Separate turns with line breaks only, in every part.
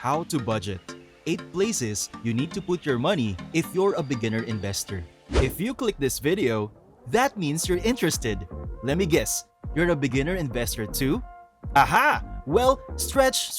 How to budget. 8 places you need to put your money if you're a beginner investor. If you click this video, that means you're interested. Let me guess, you're a beginner investor too? Aha! Well, stretch,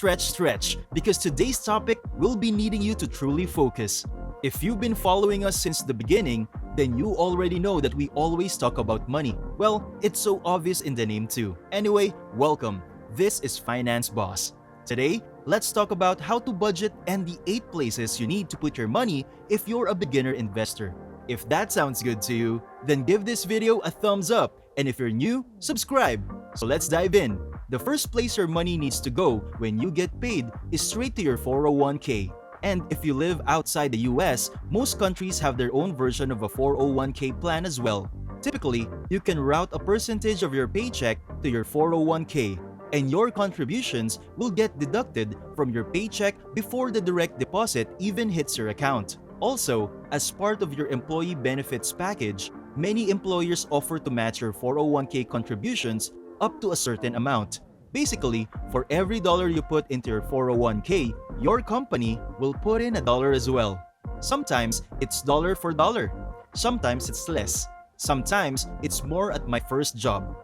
because today's topic will be needing you to truly focus. If you've been following us since the beginning, then you already know that we always talk about money. Well, it's so obvious in the name too. Anyway, welcome. This is Finance Boss. Today, let's talk about how to budget and the 8 places you need to put your money if you're a beginner investor. If that sounds good to you, then give this video a thumbs up, and if you're new, subscribe. So let's dive in. The first place your money needs to go when you get paid is straight to your 401k. And if you live outside the US, most countries have their own version of a 401k plan as well. Typically, you can route a percentage of your paycheck to your 401k, and your contributions will get deducted from your paycheck before the direct deposit even hits your account. Also, as part of your employee benefits package, many employers offer to match your 401k contributions up to a certain amount. Basically, for every dollar you put into your 401k, your company will put in $1 as well. Sometimes it's dollar for dollar. Sometimes it's less. Sometimes it's more at my first job.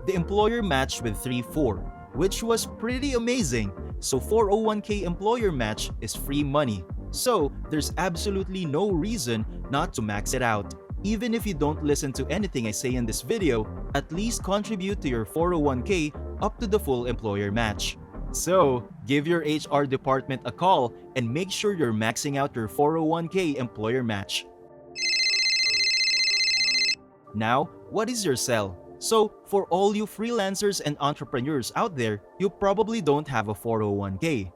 The employer matched with 3-4, which was pretty amazing. So 401k employer match is free money. So there's absolutely no reason not to max it out. Even if you don't listen to anything I say in this video, at least contribute to your 401k up to the full employer match. So, give your HR department a call and make sure you're maxing out your 401k employer match. Now, what is your sell? So, for all you freelancers and entrepreneurs out there, you probably don't have a 401k.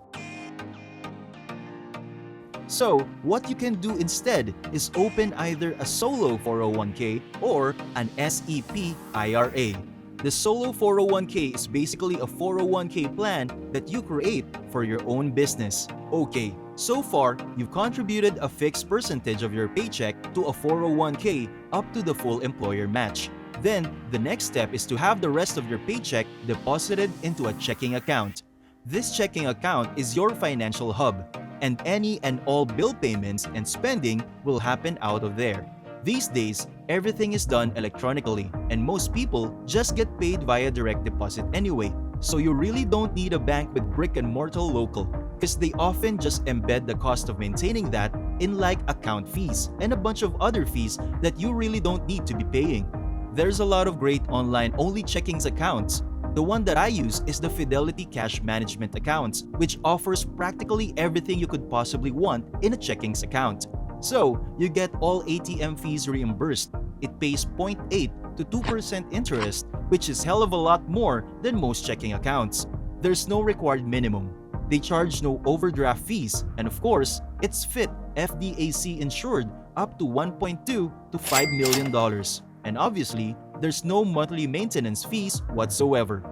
So, what you can do instead is open either a solo 401k or an SEP IRA. The solo 401k is basically a 401k plan that you create for your own business. Okay, so far, you've contributed a fixed percentage of your paycheck to a 401k up to the full employer match. Then, the next step is to have the rest of your paycheck deposited into a checking account. This checking account is your financial hub, and any and all bill payments and spending will happen out of there. These days, everything is done electronically, and most people just get paid via direct deposit anyway. So you really don't need a bank with brick and mortar local, because they often just embed the cost of maintaining that in like account fees and a bunch of other fees that you really don't need to be paying. There's a lot of great online-only checkings accounts. The one that I use is the Fidelity Cash Management accounts, which offers practically everything you could possibly want in a checkings account. So, you get all ATM fees reimbursed. It pays 0.8 to 2% interest, which is hell of a lot more than most checking accounts. There's no required minimum. They charge no overdraft fees, and of course, it's FDIC insured up to $1.2 to $5 million. And obviously, there's no monthly maintenance fees whatsoever.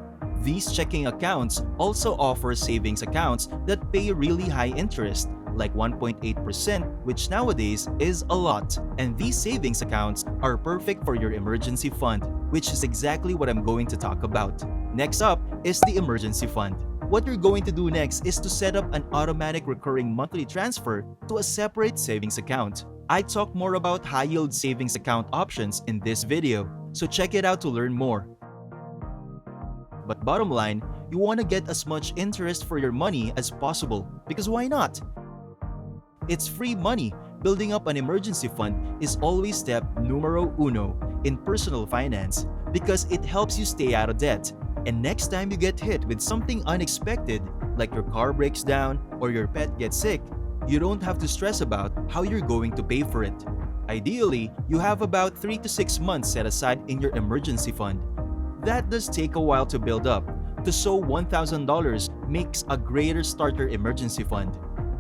These checking accounts also offer savings accounts that pay really high interest, like 1.8%, which nowadays is a lot. And these savings accounts are perfect for your emergency fund, which is exactly what I'm going to talk about. Next up is the emergency fund. What you're going to do next is to set up an automatic recurring monthly transfer to a separate savings account. I talk more about high-yield savings account options in this video, so check it out to learn more. But bottom line, you want to get as much interest for your money as possible, because why not? It's free money. Building up an emergency fund is always step numero uno in personal finance, because it helps you stay out of debt. And next time you get hit with something unexpected, like your car breaks down or your pet gets sick, you don't have to stress about how you're going to pay for it. Ideally, you have about 3 to 6 months set aside in your emergency fund. That does take a while to build up. To sow $1,000 makes a greater starter emergency fund.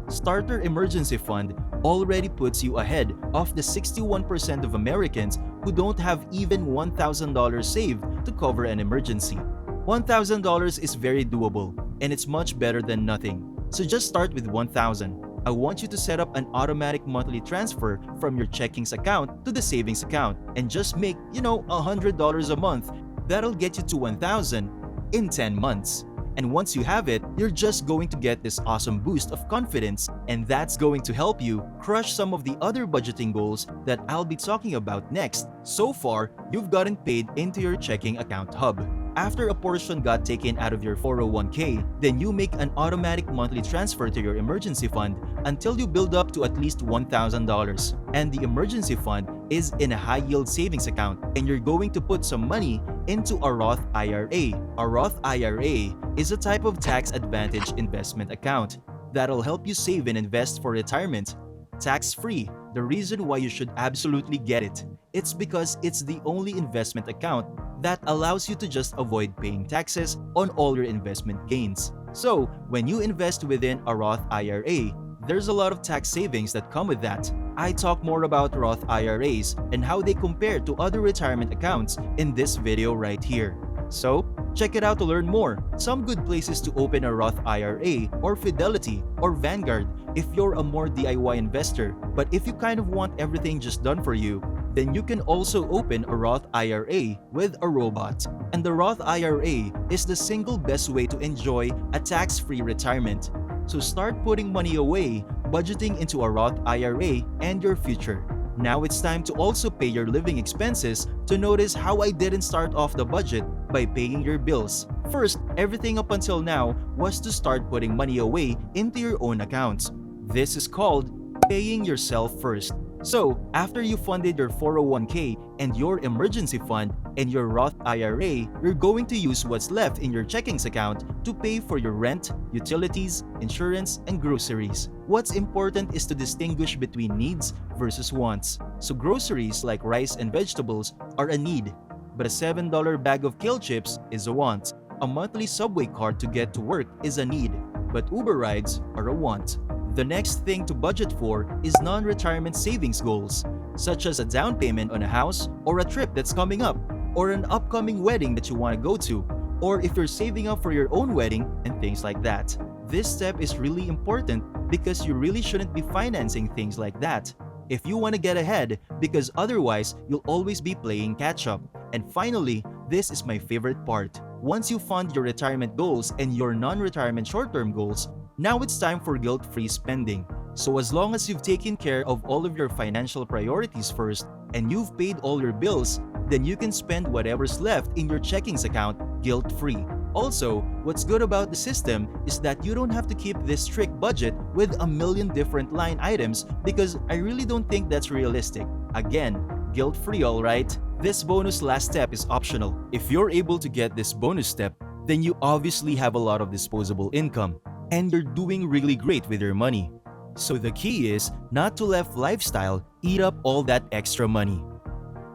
Starter emergency fund already puts you ahead of the 61% of Americans who don't have even $1,000 saved to cover an emergency. $1,000 is very doable, and it's much better than nothing. So just start with $1,000. I want you to set up an automatic monthly transfer from your checkings account to the savings account and just make, $100 a month. That'll get you to $1,000 in 10 months. And once you have it, you're just going to get this awesome boost of confidence, and that's going to help you crush some of the other budgeting goals that I'll be talking about next. So far, you've gotten paid into your checking account hub. After a portion got taken out of your 401k, then you make an automatic monthly transfer to your emergency fund until you build up to at least $1,000. And the emergency fund is in a high-yield savings account, and you're going to put some money into a Roth IRA. A Roth IRA is a type of tax-advantaged investment account that'll help you save and invest for retirement. Tax-free. The reason why you should absolutely get it, it's because it's the only investment account that allows you to just avoid paying taxes on all your investment gains. So, when you invest within a Roth IRA, there's a lot of tax savings that come with that. I talk more about Roth IRAs and how they compare to other retirement accounts in this video right here. So, check it out to learn more. Some good places to open a Roth IRA or Fidelity or Vanguard if you're a more DIY investor. But if you kind of want everything just done for you, then you can also open a Roth IRA with a robot. And the Roth IRA is the single best way to enjoy a tax-free retirement. So start putting money away, budgeting into a Roth IRA and your future. Now it's time to also pay your living expenses. To notice how I didn't start off the budget by paying your bills. First, everything up until now was to start putting money away into your own accounts. This is called paying yourself first. So, after you funded your 401k and your emergency fund and your Roth IRA, you're going to use what's left in your checkings account to pay for your rent, utilities, insurance, and groceries. What's important is to distinguish between needs versus wants. So groceries like rice and vegetables are a need, but a $7 bag of kale chips is a want. A monthly subway card to get to work is a need, but Uber rides are a want. The next thing to budget for is non-retirement savings goals, such as a down payment on a house or a trip that's coming up, or an upcoming wedding that you want to go to, or if you're saving up for your own wedding and things like that. This step is really important because you really shouldn't be financing things like that if you want to get ahead, because otherwise you'll always be playing catch up. And finally, this is my favorite part. Once you fund your retirement goals and your non-retirement short-term goals, now it's time for guilt-free spending. So as long as you've taken care of all of your financial priorities first and you've paid all your bills, then you can spend whatever's left in your checkings account guilt-free. Also, what's good about the system is that you don't have to keep this strict budget with a million different line items, because I really don't think that's realistic. Again, guilt-free, alright? This bonus last step is optional. If you're able to get this bonus step, then you obviously have a lot of disposable income, and you're doing really great with your money. So the key is not to let lifestyle eat up all that extra money.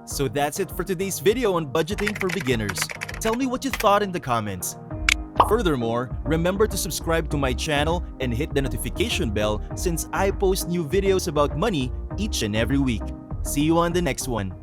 So that's it for today's video on budgeting for beginners. Tell me what you thought in the comments. Furthermore, remember to subscribe to my channel and hit the notification bell since I post new videos about money each and every week. See you on the next one.